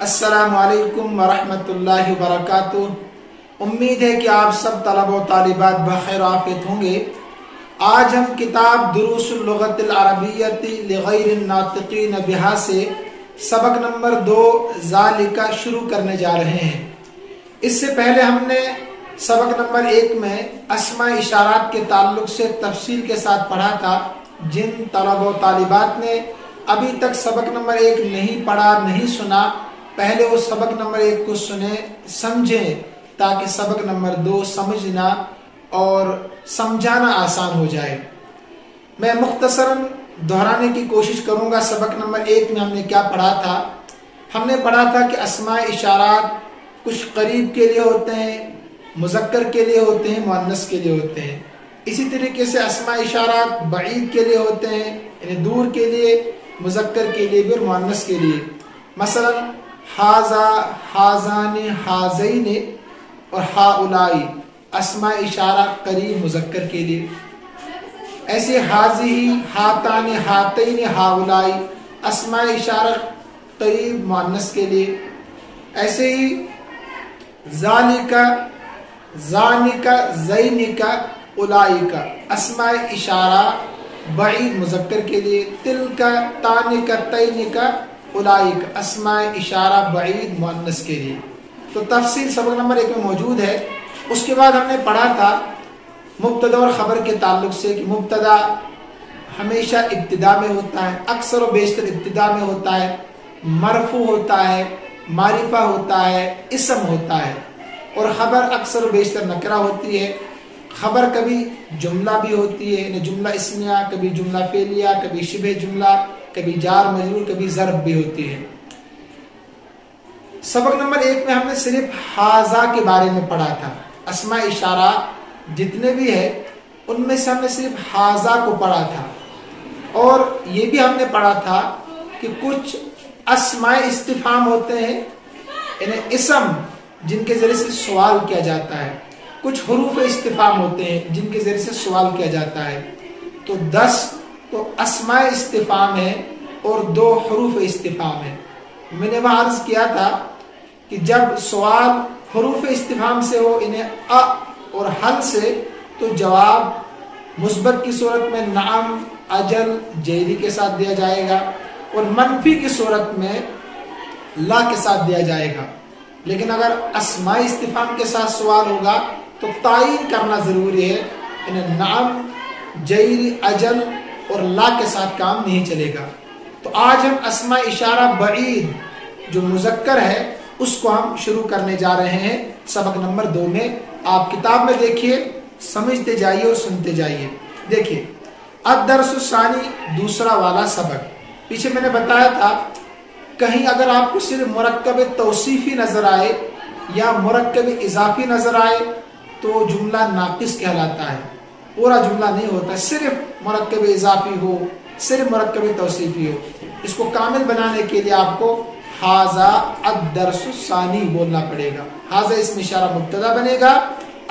السلام علیکم ورحمۃ اللہ وبرکاتہ۔ امید ہے کہ آپ سب طلبہ و طالبات بخیر عافیت ہوں گے۔ آج ہم کتاب دروس اللغت العربیۃ لغیر الناطقین بہا سے سبق نمبر 2 ذالک شروع کرنے جا رہے ہیں۔ اس سے پہلے ہم نے سبق نمبر 1 میں اسماء اشارات کے تعلق سے تفصیل کے ساتھ پڑھا تھا۔ جن طلبہ و طالبات نے ابھی تک سبق نمبر 1 نہیں پڑھا، نہیں سنا، پہلے وہ سبق نمبر 1 کو سنیں، سمجھیں، تاکہ سبق نمبر 2 سمجھنا اور سمجھانا آسان ہو جائے۔ میں مختصراً دہرانے کی کوشش کروں گا۔ سبق نمبر 1 میں ہم نے کیا پڑھا تھا؟ ہم نے پڑھا تھا کہ اسماء اشارات کچھ قریب کے لیے ہوتے ہیں، مذکر کے لیے ہوتے ہیں، مؤنث کے لیے ہوتے ہیں۔ اسی طریقے سے اسماء اشارات بعید کے لیے ہوتے ہیں، یعنی دور کے لیے، مذکر کے لیے بھی اور مؤنث کے لیے۔ مثلا ہاذا، ہاذان، ہاذین اور ہاؤلائی اسماء اشارہ قریب مذکر کے لیے۔ ایسے ہاذی، ہاتان، ہاتین، ہاؤلائی اسماء اشارہ قریب مؤنث کے لیے۔ ایسے ہی ذالکا، ذانکا، زینکا، اولائکا اسماء اشارہ بعید مذکر کے لیے۔ تلکا، تانکا، تینکا، اولائک اسماء اشارہ بعید مؤنث کے لیے۔ تو تفصیل سبق نمبر 1 میں موجود ہے۔ اس کے بعد ہم نے پڑھا تھا مبتدا اور خبر کے تعلق سے کہ مبتدا ہمیشہ ابتدا میں ہوتا ہے، اکثر و بیشتر ابتدا میں ہوتا ہے، مرفوع ہوتا ہے، معرفہ ہوتا ہے، اسم ہوتا ہے، اور خبر اکثر و بیشتر نکرہ ہوتی ہے۔ خبر کبھی جملہ بھی ہوتی ہے، یعنی جملہ اسمیہ، کبھی جملہ فعلیہ، کبھی شبہ جملہ، کبھی جار مجرور، کبھی ضرب بھی ہوتی ہے۔ سبق نمبر 1 میں ہم نے صرف ہاذا کے بارے میں پڑھا تھا۔ اسماء اشارہ جتنے بھی ہیں ان میں سے ہم نے صرف ہاذا کو پڑھا تھا، اور یہ بھی ہم نے پڑھا تھا کہ کچھ اسماء استفہام ہوتے ہیں، یعنی اسم جن کے ذریعے سے سوال کیا جاتا ہے، کچھ حروف استفہام ہوتے ہیں جن کے ذریعے سے سوال کیا جاتا ہے۔ تو 10 تو اسماء استفہام ہے اور 2 حروف استفہام ہے۔ میں نے وہاں عرض کیا تھا کہ جب سوال حروف استفہام سے ہو، انہیں ا اور حل سے، تو جواب مثبت کی صورت میں نعم، اجل، جیلی کے ساتھ دیا جائے گا، اور منفی کی صورت میں لا کے ساتھ دیا جائے گا۔ لیکن اگر اسماء استفہام کے ساتھ سوال ہوگا تو تعین کرنا ضروری ہے، انہیں نعم، جیل، اجل اور لا کے ساتھ کام نہیں چلے گا۔ تو آج ہم اسماء اشارہ بعید جو مذکر ہے اس کو ہم شروع کرنے جا رہے ہیں سبق نمبر 2 میں۔ آپ کتاب میں دیکھیے، سمجھتے جائیے اور سنتے جائیے۔ دیکھیے الدرس الثانی، دوسرا والا سبق۔ پیچھے میں نے بتایا تھا کہیں اگر آپ کو صرف مرکب توصیفی نظر آئے یا مرکب اضافی نظر آئے تو جملہ ناقص کہلاتا ہے، پورا جملہ نہیں ہوتا، صرف مرکب اضافی ہو، صرف مرکب توصیفی ہو۔ اس کو کامل بنانے کے لیے آپ کو ہاذا الدرس الثانی بولنا پڑے گا۔ ہاذا اسم اشارہ مبتدا بنے گا،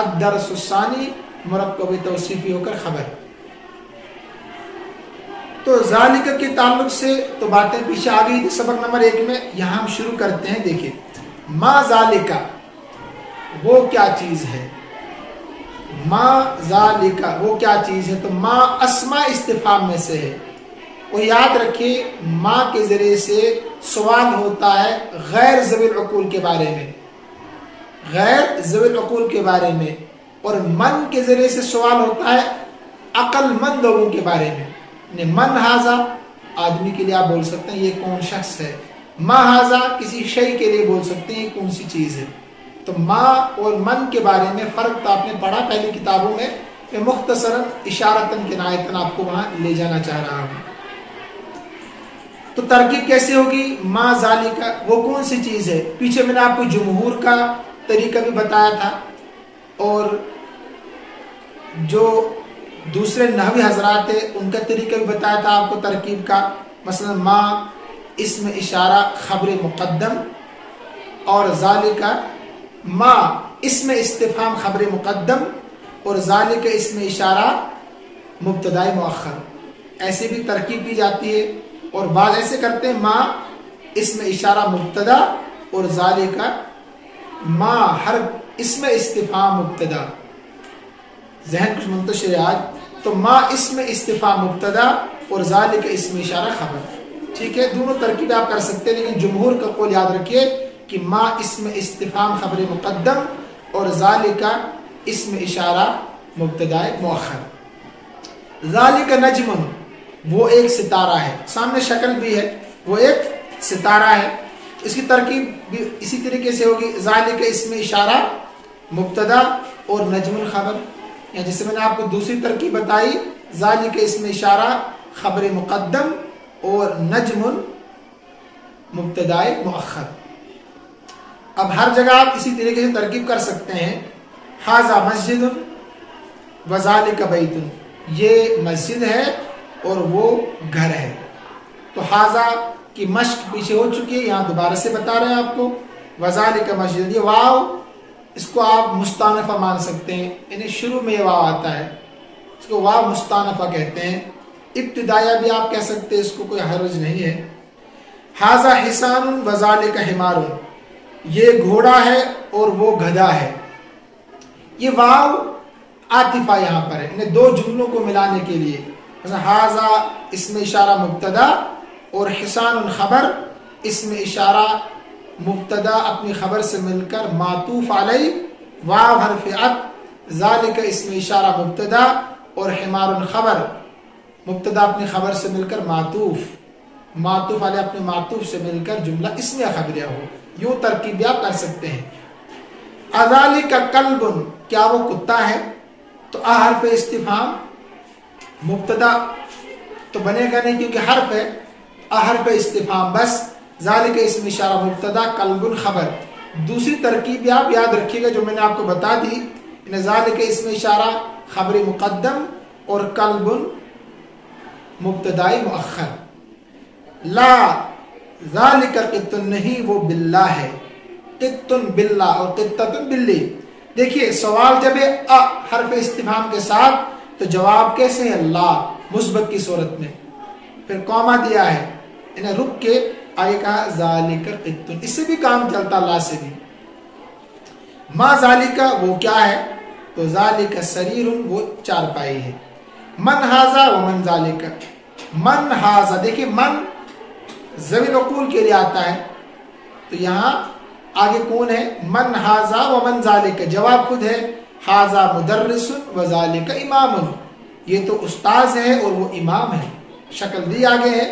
الدرس الثانی مرکب توصیفی ہو کر خبر۔ تو ذالک کے تعلق سے تو باتیں پیچھے آ گئی تھی سبق نمبر 1 میں، یہاں ہم شروع کرتے ہیں۔ دیکھیں ما ذالک، وہ کیا چیز ہے؟ ما ذالک وہ کیا چیز ہے؟ تو ما اسماء استفہام میں سے ہے، اور یاد رکھیے ما کے ذریعے سے سوال ہوتا ہے غیر ذوی العقول کے بارے میں، غیر ذوی العقول کے بارے میں، اور من کے ذریعے سے سوال ہوتا ہے عقل مند لوگوں کے بارے میں۔ من ہاذا آدمی کے لیے آپ بول سکتے ہیں یہ کون شخص ہے، ما ہاذا کسی شے کے لیے بول سکتے ہیں یہ کون سی چیز ہے۔ تو ما اور من کے بارے میں فرق تو آپ نے پڑھا پہلی کتابوں میں، میں مختصراً اشارتاً کنایتاً آپ کو وہاں لے جانا چاہ رہا ہوں۔ تو ترکیب کیسے ہوگی؟ ما ذالک وہ کون سی چیز ہے؟ پیچھے میں نے آپ کو جمہور کا طریقہ بھی بتایا تھا، اور جو دوسرے نحوی حضرات ہیں ان کا طریقہ بھی بتایا تھا آپ کو ترکیب کا۔ مثلا ما اسم اشارہ خبر مقدم، اور ذالک ما اسم استفہام خبر مقدم، اور ذالک اسم اشارہ مبتدائی مؤخر۔ ایسے بھی ترکیب کی جاتی ہے، اور بعض ایسے کرتے ہیں ما اسم اشارہ مبتدا اور ذالکا ما حرف اسم استفہام مبتدا، ذہن کچھ منتشر ہے آج، تو ما اسم استفہام مبتدا اور ذالکا اسم اشارہ خبر، ٹھیک ہے، دونوں ترکیب آپ کر سکتے ہیں، لیکن جمہور کا قول یاد رکھیے کہ ما اسم استفہام خبر مقدم اور ذالکا اسم اشارہ مبتدا مؤخر۔ ذالکا نجم، وہ ایک ستارہ ہے، سامنے شکل بھی ہے، وہ ایک ستارہ ہے، اس کی ترکیب بھی اسی طریقے سے ہوگی، ذالکا اسم اشارہ مبتدا اور نجم خبر، یا جس سے میں نے آپ کو دوسری ترکیب بتائی، ذالکا اسم اشارہ خبر مقدم اور نجم مبتدا مؤخر۔ اب ہر جگہ آپ اسی طریقے سے ترکیب کر سکتے ہیں، ھذا مسجد وذالک بیت، یہ مسجد ہے اور وہ گھر ہے، تو ھذا کی مشق پیچھے ہو چکی ہے، یہاں دوبارہ سے بتا رہے ہیں آپ کو، وذالک مسجد، یہ واو اس کو آپ مستانفہ مان سکتے ہیں، یعنی شروع میں یہ واو آتا ہے، اس کو واو مستانفہ کہتے ہیں، ابتدائیہ بھی آپ کہہ سکتے ہیں، اس کو کوئی حرج نہیں ہے۔ ھذا حصان وذالک حمار، یہ گھوڑا ہے اور وہ گدھا ہے، یہ واو عاطفہ یہاں پر ہے، انہیں دو جملوں کو ملانے کے لیے، ھذا اسم اشارہ مبتدا اور حصان خبر، اسم اشارہ مبتدا اپنی خبر سے مل کر معطوف علیہ، واو حرف عطف، ذالک اسم اشارہ مبتدا اور حمار خبر، مبتدا اپنی خبر سے مل کر معطوف علیہ اپنے معطوف سے مل کر جملہ اسمیہ خبریہ ہو، یوں ترکیب آپ کر سکتے ہیں۔ اذالک کلب، کیا وہ کتا ہے، تو حرف استفہام مبتدا تو بنے گا نہیں کیونکہ حرف ہے، حرف استفہام بس، ذالک اسم اشارہ مبتدا کلب خبر۔ دوسری ترکیب آپ یاد رکھیے گا جو میں نے آپ کو بتا دی، ذالک اسم اشارہ خبر مقدم اور کلب مبتدائی مؤخر۔ لا ذالک قط، نہیں وہ بلہ ہے، قط بلہ اور قطۃ بلی۔ دیکھیے سوال جب ہے حرف استفہام کے ساتھ تو جواب کیسے ہے، لا، مثبت کی صورت میں، پھر کوما دیا ہے، انہیں رک کے آگے کہا ذالک قط، اس سے بھی کام چلتا، لا سے بھی۔ ما ذالک، وہ کیا ہے، تو ذالک سریر، وہ چارپائی ہے۔ من ھذا ومن ذالک، من ھذا، دیکھیے من ذوی العقول کے لیے آتا ہے، تو یہاں آگے کون ہے، من ھذا ومن ذالک، جواب خود ہے، ھذا مدرس وذالک امام، یہ تو استاذ ہے اور وہ امام ہے، شکل دی آگے ہے،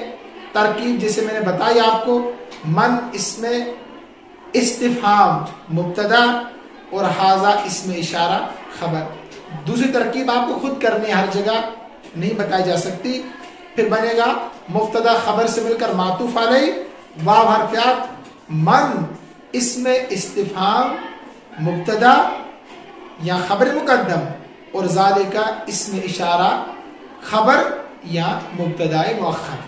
ترکیب جسے میں نے بتائی آپ کو، من اسم استفہام مبتدا اور ھذا اسم اشارہ خبر۔ دوسری ترکیب آپ کو خود کرنی ہے، ہر جگہ نہیں بتائی جا سکتی، پھر بنے گا مبتدا خبر سے مل کر معطوف علیہ، واو حرف عطف، من اسم استفہام مبتدا یا خبر مقدم اور ذالک اسم اشارہ خبر یا مبتدا مؤخر۔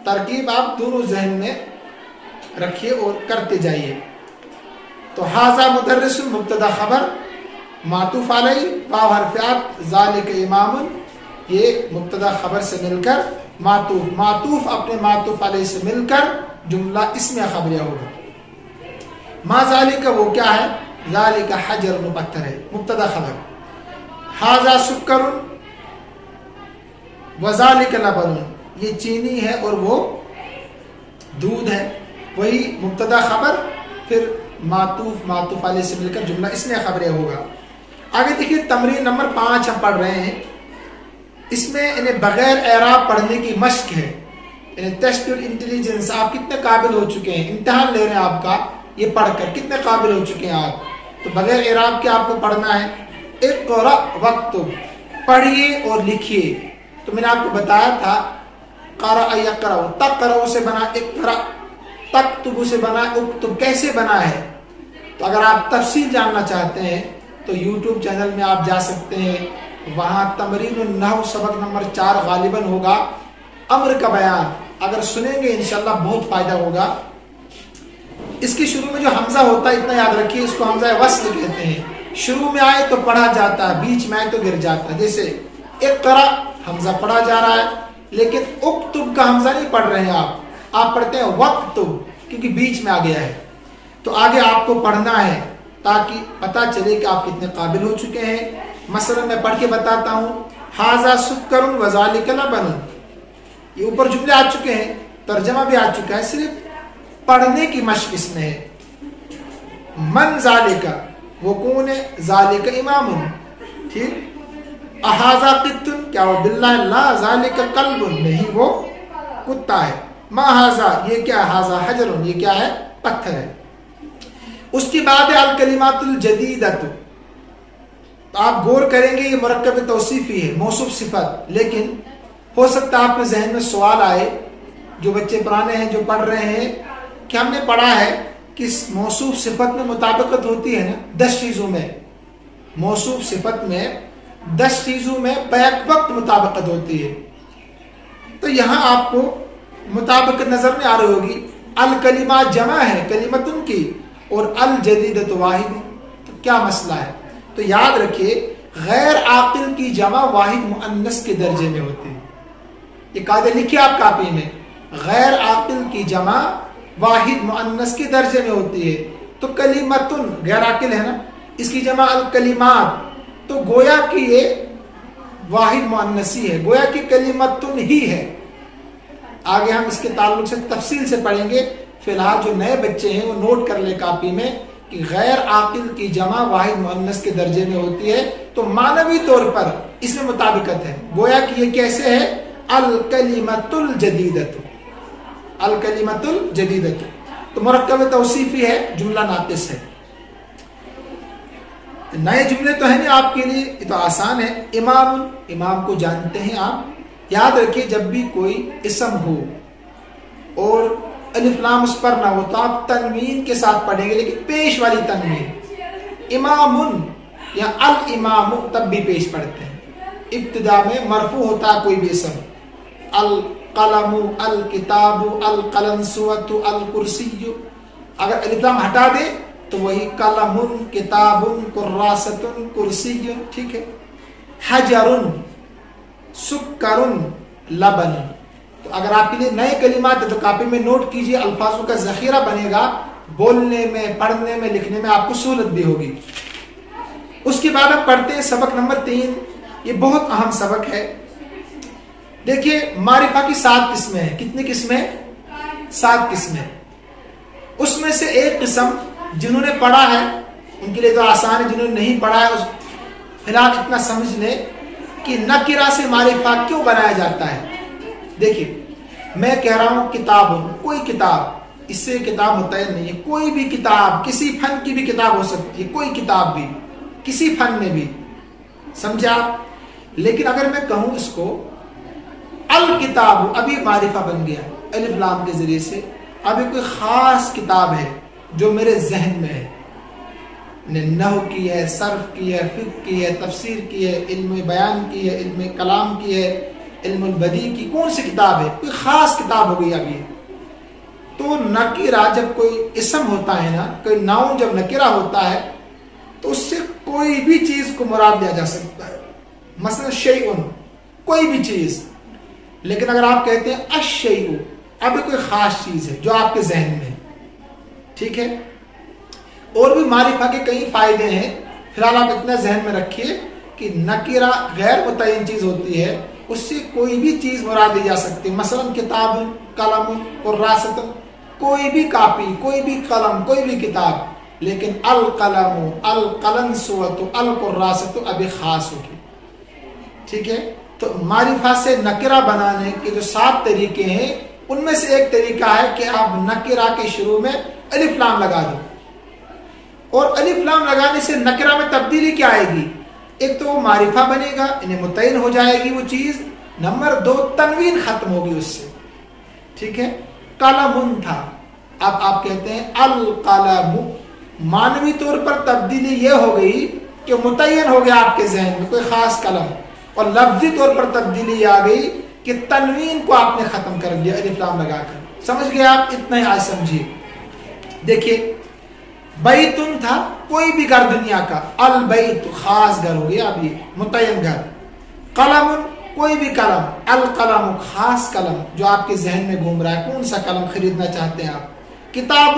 ترکیب آپ دونوں ذہن میں رکھیے اور کرتے جائیے۔ تو ھذا مدرس مبتدا خبر، معطوف علیہ، واو حرف عطف، ذالک امام، یہ مبتدا خبر سے مل کر معطوف اپنے معطوف علیہ سے مل کر جملہ اسمیہ خبریہ ہوگا۔ ما ذالک، وہ کیا ہے، ذالک حجر، پتھر ہے، مبتدا خبر۔ ھذا سکر وذالک لبن، یہ چینی ہے اور وہ دودھ ہے، وہی مبتدا خبر، پھر معطوف علیہ سے مل کر جملہ اسمیہ خبریہ ہوگا۔ آگے دیکھیے تمرین نمبر 5 ہم پڑھ رہے ہیں، اس میں انہیں بغیر اعراب پڑھنے کی مشق ہے، انہیں ٹیسٹ انٹیلیجنس، آپ کتنے قابل ہو چکے ہیں، امتحان لے رہے ہیں آپ کا، یہ پڑھ کر کتنے قابل ہو چکے ہیں آپ، تو بغیر اعراب کے آپ کو پڑھنا ہے۔ اقرأ واکتب، پڑھیے اور لکھیے، تو میں نے آپ کو بتایا تھا قرأ یقرأ، تقرأ سے بنا اقرأ، تکتب سے بنا اکتب، کیسے بنا ہے، تو اگر آپ تفصیل جاننا چاہتے ہیں تو یوٹیوب چینل میں آپ جا سکتے ہیں، وہاں تمرین النحو سبق نمبر 4 غالباً ہوگا، امر کا بیان، اگر سنیں گے انشاءاللہ بہت فائدہ ہوگا۔ اس کے شروع میں جو حمزہ ہوتا ہے اتنا یاد رکھیے، اس کو حمزہ وصل کہتے ہیں، شروع میں آئے تو پڑھا جاتا ہے، بیچ میں آئے تو گر جاتا ہے، جیسے اقرأ حمزہ پڑھا جا رہا ہے، لیکن اکتب کا حمزہ نہیں پڑھ رہے ہیں آپ پڑھتے ہیں وقتب، کیونکہ بیچ میں آ گیا ہے۔ تو آگے آپ کو پڑھنا ہے تاکہ پتہ چلے کہ آپ کتنے قابل ہو چکے ہیں۔ مثلا میں پڑھ کے بتاتا ہوں، ھذا سکر وذالک لبن، یہ اوپر جملے آ چکے ہیں، ترجمہ بھی آ چکا ہے، صرف پڑھنے کی مشق اس میں ہے۔ من ذالک، وہ کون ہے؟ ذالک امام، ٹھیک۔ اھذا قط، کیا وہ باللہ لا ذالک قلب، نہیں وہ کتا ہے۔ ما ھذا، یہ کیا ہے؟ ھذا حجر، یہ کیا ہے؟ پتھر ہے۔ اس کی بعد ہے الکلمات الجدیدۃ، تو آپ غور کریں گے یہ مرکب توصیفی ہے، موصوف صفت، لیکن ہو سکتا ہے آپ کے ذہن میں سوال آئے، جو بچے پرانے ہیں جو پڑھ رہے ہیں، کہ ہم نے پڑھا ہے کہ موصوف صفت میں مطابقت ہوتی ہے نا 10 چیزوں میں، موصوف صفت میں 10 چیزوں میں بیک وقت مطابقت ہوتی ہے، تو یہاں آپ کو مطابقت نظر میں آ رہی ہوگی۔ الکلمات جمع ہے کلمتن کی، اور الجدیدۃ واحد، تو کیا مسئلہ ہے؟ تو یاد رکھیے غیر عاقل کی جمع واحد مؤنث کے درجے میں ہوتی ہے، یہ قاعدہ لکھیے آپ کاپی میں، غیر عاقل کی جمع واحد مؤنث کے درجے میں ہوتی ہے۔ تو کلمتن غیر عاقل ہے نا، اس کی جمع الکلمات، تو گویا کہ یہ واحد مؤنثی ہے، گویا کہ کلمتن ہی ہے۔ آگے ہم اس کے تعلق سے تفصیل سے پڑھیں گے، فی الحال جو نئے بچے ہیں وہ نوٹ کر لیں کاپی میں کہ غیر عاقل کی جمع واحد مؤنث کے درجے میں ہوتی ہے، تو معنوی طور پر اس میں مطابقت ہے، گویا کہ یہ کیسے ہے؟ الکلمۃ الجدیدۃ، الکلمۃ الجدیدۃ، تو مرکب توصیفی ہے، جملہ ناقص ہے۔ نئے جملے تو ہیں نہیں آپ کے لیے، یہ تو آسان ہے۔ امام، امام کو جانتے ہیں آپ، یاد رکھیے جب بھی کوئی اسم ہو اور الف لام اس پر نہ ہو تو آپ تنوین کے ساتھ پڑھیں گے، لیکن پیش والی تنوین، امامن یا الامام تب بھی پیش پڑھتے ہیں۔ ابتدا میں مرفوع ہوتا ہے کوئی بھی اسم، القلم، الکتاب، القلنسوۃ، الکرسی، اگر الف لام ہٹا دے تو وہی قلم، کتاب، کراست، کرسی، ٹھیک ہے۔ حجر، سکر، لبن، تو اگر آپ کے لیے نئے کلمات ہیں تو کاپی میں نوٹ کیجئے، الفاظوں کا ذخیرہ بنے گا، بولنے میں، پڑھنے میں، لکھنے میں آپ کو سہولت بھی ہوگی۔ اس کے بعد ہم پڑھتے ہیں سبق نمبر 3، یہ بہت اہم سبق ہے۔ دیکھیے معرفہ کی 7 قسمیں ہیں، کتنی قسمیں؟ 7 قسمیں۔ اس میں سے ایک قسم جنہوں نے پڑھا ہے ان کے لیے تو آسان ہے، جنہوں نے نہیں پڑھا ہے فی الحال اتنا سمجھ لیں کہ نکرہ سے معرفہ کیوں بنایا جاتا ہے۔ دیکھیے میں کہہ رہا ہوں کتاب، کوئی کتاب، اس سے کتاب متعین نہیں ہے، کوئی بھی کتاب، کسی فن کی بھی کتاب ہو سکتی ہے، کوئی کتاب بھی کسی فن میں بھی، سمجھا؟ لیکن اگر میں کہوں اس کو الکتاب، ابھی معرفہ بن گیا الف لام کے ذریعے سے، ابھی کوئی خاص کتاب ہے جو میرے ذہن میں ہے، نحو کی ہے، صرف کی ہے، فقہ کی ہے، تفسیر کی ہے، علم بیان کی ہے، علم کلام کی ہے، علم البدیع کی، کون سی کتاب ہے؟ کوئی خاص کتاب ہو گئی ابھی۔ تو نکرہ جب کوئی اسم ہوتا ہے نا، کوئی ناؤن جب نکرہ ہوتا ہے تو اس سے کوئی بھی چیز کو مراد لیا جا سکتا ہے، مثلا شیئن، کوئی بھی چیز۔ لیکن اگر آپ کہتے ہیں الشیء، ابھی کوئی خاص چیز ہے جو آپ کے ذہن میں ہے، ٹھیک ہے۔ اور بھی معرفہ کے کئی فائدے ہیں، فی الحال آپ اتنا ذہن میں رکھیے کہ نکرہ غیر متعین چیز ہوتی ہے، اس سے کوئی بھی چیز مراد لی جا سکتی ہے، مثلا کتاب، قلم، کراست، کوئی بھی کاپی، کوئی بھی قلم، کوئی بھی کتاب، لیکن القلم، القلنسوۃ، الکراست ابھی خاص ہوگی، ٹھیک ہے۔ تو معرفہ سے نکرہ بنانے کے جو 7 طریقے ہیں ان میں سے ایک طریقہ ہے کہ آپ نکرہ کے شروع میں الف لام لگا دو، اور الف لام لگانے سے نکرہ میں تبدیلی کیا آئے گی؟ ایک تو وہ معرفہ بنے گا، انہیں متعین ہو جائے گی وہ چیز، نمبر 2 تنوین ختم ہوگی اس سے، ٹھیک ہے۔ قلم تھا، اب آپ کہتے ہیں القلم، معنوی طور پر تبدیلی یہ ہو گئی کہ متعین ہو گیا آپ کے ذہن میں کوئی خاص قلم، اور لفظی طور پر تبدیلی آ گئی کہ تنوین کو آپ نے ختم کر دیا الف لام لگا کر، سمجھ گئے آپ؟ اتنا ہی آج سمجھیے۔ دیکھیے بیتن تھا، کوئی بھی گھر دنیا کا، البیت خاص گھر ہو گیا، اب یہ متعین گھر۔ قلم، کوئی بھی قلم، القلم خاص قلم جو آپ کے ذہن میں گھوم رہا ہے، کون سا قلم خریدنا چاہتے ہیں آپ۔ کتاب،